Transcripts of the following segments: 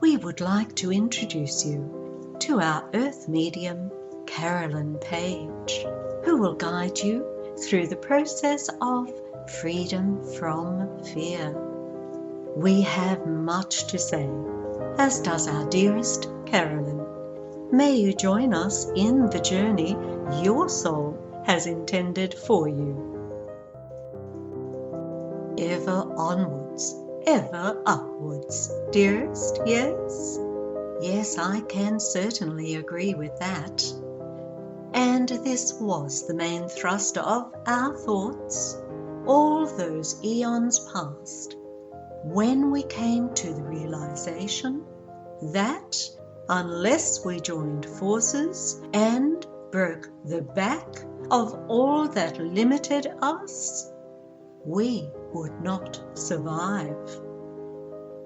we would like to introduce you to our Earth medium, Carolyn Page, who will guide you through the process of freedom from fear. We have much to say, as does our dearest Carolyn. May you join us in the journey your soul has intended for you. Ever onwards, ever upwards, dearest, yes? Yes, I can certainly agree with that. And this was the main thrust of our thoughts, all those eons past, when we came to the realization that unless we joined forces and broke the back of all that limited us, we would not survive.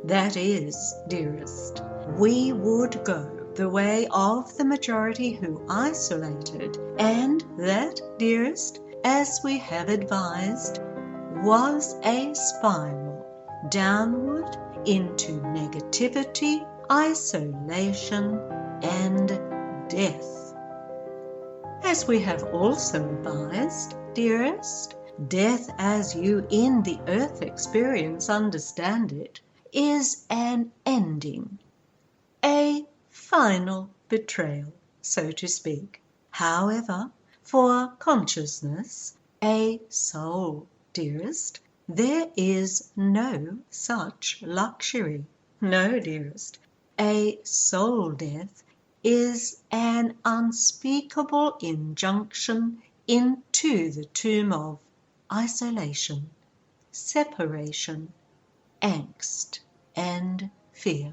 That is, dearest, we would go the way of the majority who isolated, and that, dearest, as we have advised, was a spiral downward into negativity, isolation, and death. As we have also advised, dearest, death as you in the earth experience understand it is an ending, a final betrayal, so to speak. However, for consciousness, a soul, dearest, there is no such luxury. No, dearest, a soul death is an unspeakable injunction into the tomb of isolation, separation, angst, and fear.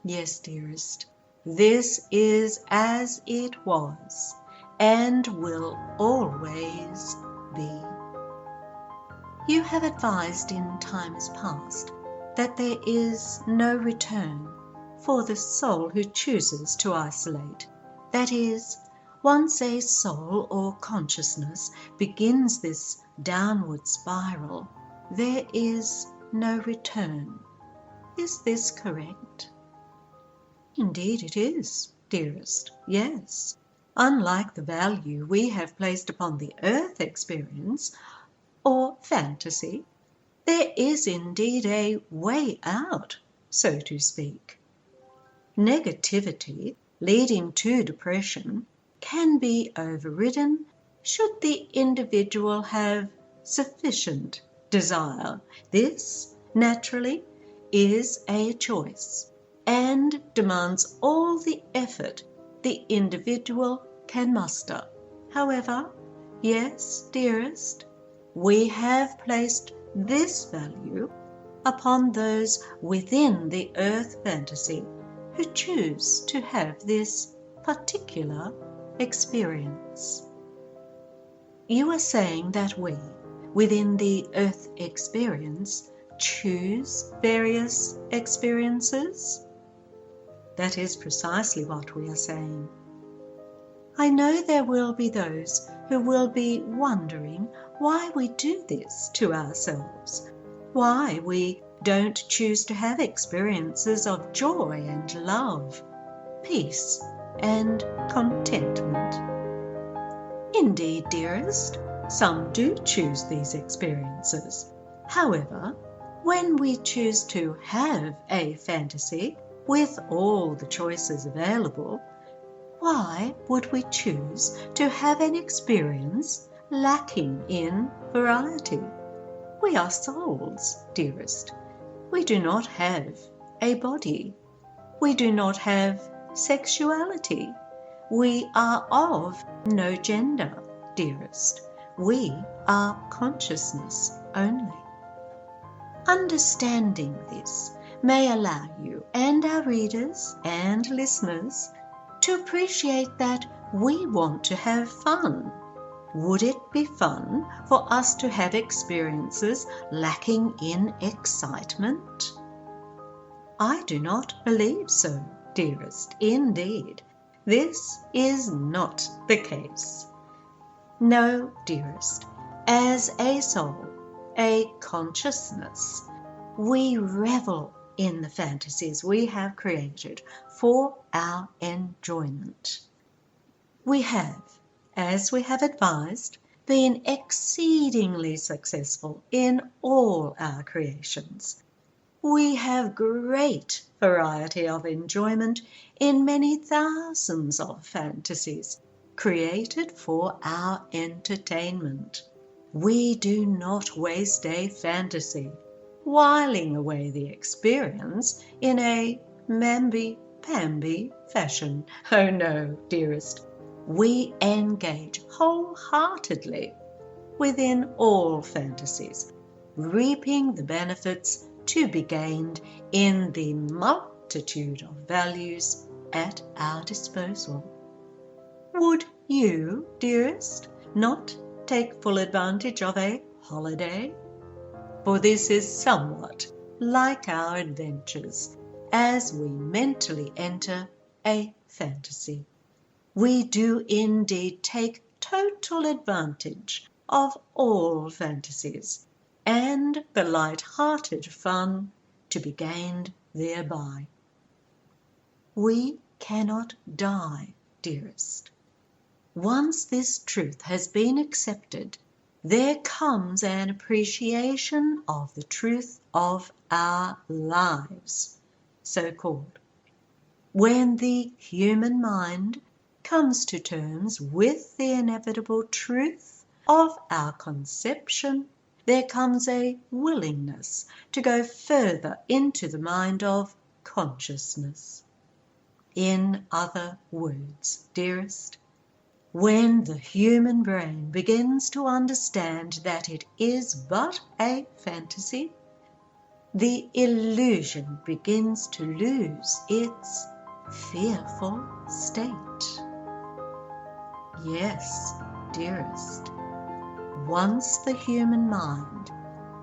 Yes, dearest, this is as it was and will always be. You have advised in times past that there is no return for the soul who chooses to isolate. That is, once a soul or consciousness begins this downward spiral, there is no return. Is this correct? Indeed it is, dearest, yes. Unlike the value we have placed upon the earth experience or fantasy, there is indeed a way out, so to speak. Negativity leading to depression can be overridden should the individual have sufficient desire. This, naturally, is a choice and demands all the effort the individual can muster. However, yes, dearest, we have placed this value upon those within the earth fantasy who choose to have this particular experience. You are saying that we, within the earth experience, choose various experiences? That is precisely what we are saying. I know there will be those who will be wondering why we do this to ourselves, why we don't choose to have experiences of joy and love, peace and contentment. Indeed, dearest, some do choose these experiences. However, when we choose to have a fantasy with all the choices available, why would we choose to have an experience lacking in variety? We are souls, dearest. We do not have a body. We do not have sexuality. We are of no gender, dearest. We are consciousness only. Understanding this may allow you and our readers and listeners to appreciate that we want to have fun. Would it be fun for us to have experiences lacking in excitement? I do not believe so, dearest. Indeed, this is not the case. No, dearest, as a soul, a consciousness, we revel in the fantasies we have created for our enjoyment. We have, as we have advised, been exceedingly successful in all our creations. We have great variety of enjoyment in many thousands of fantasies created for our entertainment. We do not waste a fantasy, whiling away the experience in a mamby-pamby fashion. Oh no, dearest, we engage wholeheartedly within all fantasies, reaping the benefits to be gained in the multitude of values at our disposal. Would you, dearest, not take full advantage of a holiday? For this is somewhat like our adventures as we mentally enter a fantasy. We do indeed take total advantage of all fantasies and the light-hearted fun to be gained thereby. We cannot die, dearest. Once this truth has been accepted, there comes an appreciation of the truth of our lives, so-called. When the human mind comes to terms with the inevitable truth of our conception, there comes a willingness to go further into the mind of consciousness. In other words, dearest, when the human brain begins to understand that it is but a fantasy, the illusion begins to lose its fearful state. Yes, dearest, once the human mind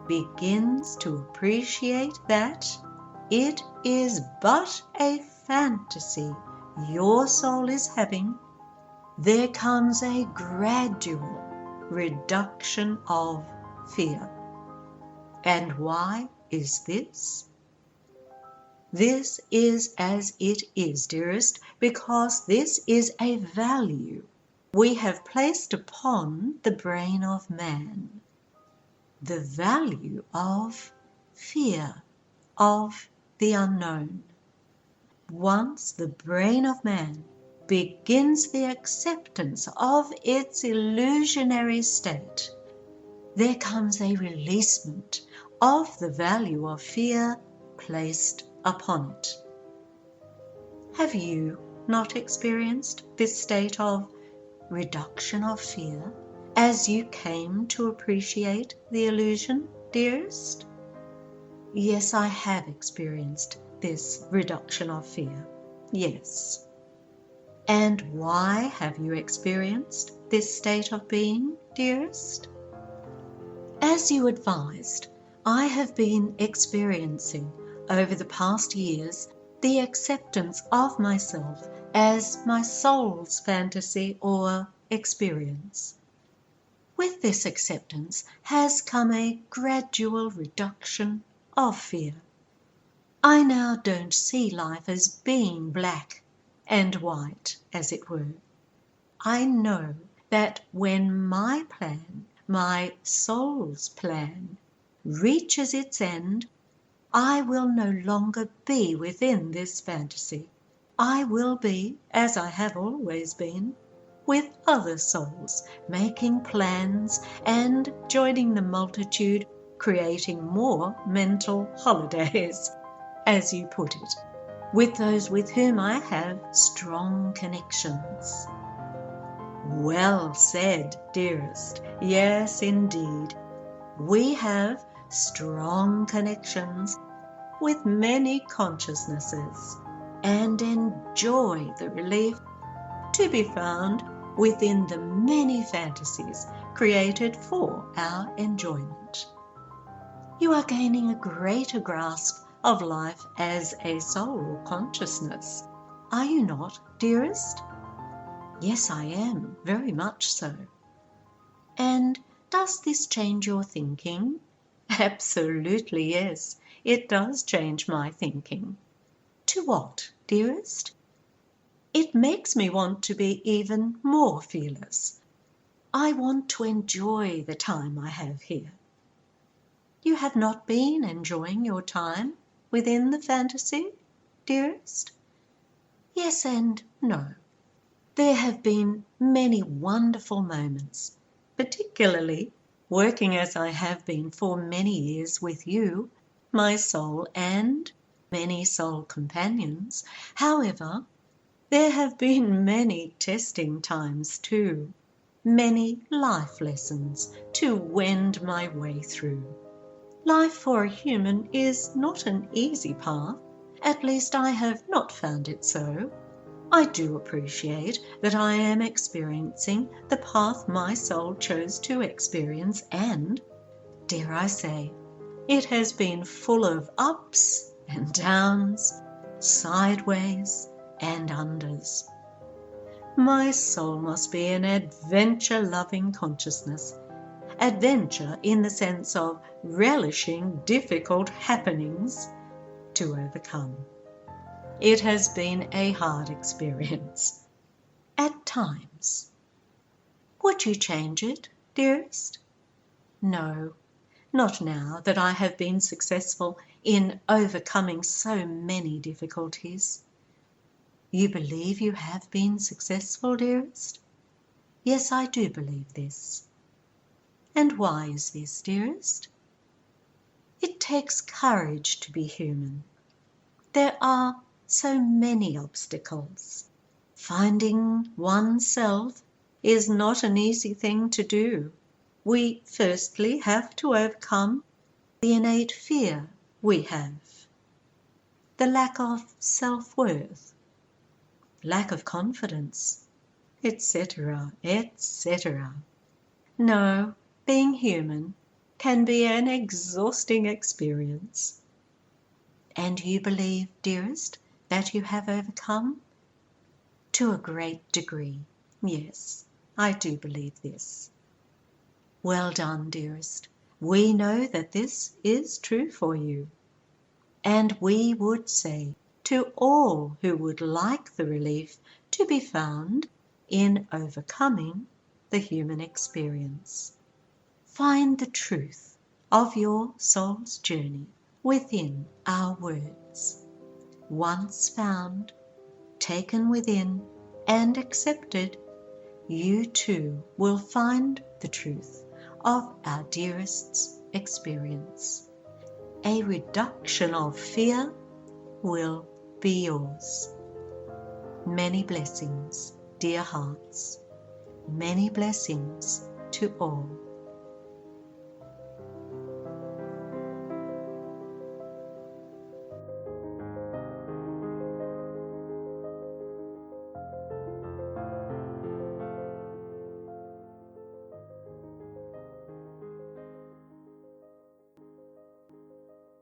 begins to appreciate that it is but a fantasy your soul is having, there comes a gradual reduction of fear. And why is this? This is as it is, dearest, because this is a value we have placed upon the brain of man. The value of fear, of the unknown. Once the brain of man begins the acceptance of its illusionary state, there comes a releasement of the value of fear placed upon it. Have you not experienced this state of reduction of fear as you came to appreciate the illusion, dearest? Yes, I have experienced this reduction of fear. Yes. And why have you experienced this state of being, dearest? As you advised, I have been experiencing over the past years the acceptance of myself as my soul's fantasy or experience. With this acceptance has come a gradual reduction of fear. I now don't see life as being black and white, as it were. I know that when my plan, my soul's plan, reaches its end, I will no longer be within this fantasy. I will be, as I have always been, with other souls, making plans and joining the multitude, creating more mental holidays, as you put it, with those with whom I have strong connections. Well said, dearest. Yes, indeed. We have strong connections with many consciousnesses and enjoy the relief to be found within the many fantasies created for our enjoyment. You are gaining a greater grasp of life as a soul consciousness, are you not, dearest? Yes, I am, very much so. And does this change your thinking? Absolutely yes. it does change my thinking. To what, dearest? It makes me want to be even more fearless. I want to enjoy the time I have here. You have not been enjoying your time within the fantasy, dearest? Yes and no. There have been many wonderful moments, particularly working as I have been for many years with you, my soul and many soul companions. However, there have been many testing times too, many life lessons to wend my way through. Life for a human is not an easy path, at least I have not found it so. I do appreciate that I am experiencing the path my soul chose to experience, and, dare I say, it has been full of ups and downs, sideways and unders. My soul must be an adventure-loving consciousness. Adventure in the sense of relishing difficult happenings to overcome. It has been a hard experience. At times. Would you change it, dearest? No, not now that I have been successful in overcoming so many difficulties. You believe you have been successful, dearest? Yes, I do believe this. And why is this, dearest? It takes courage to be human. There are so many obstacles. Finding oneself is not an easy thing to do. We firstly have to overcome the innate fear we have, the lack of self-worth, lack of confidence, etc., etc. No, being human can be an exhausting experience. And you believe, dearest, that you have overcome? To a great degree. Yes, I do believe this. Well done, dearest. We know that this is true for you. And we would say to all who would like the relief to be found in overcoming the human experience. Find the truth of your soul's journey within our words. Once found, taken within, and accepted, you too will find the truth of our dearest's experience. A reduction of fear will be yours. Many blessings, dear hearts. Many blessings to all.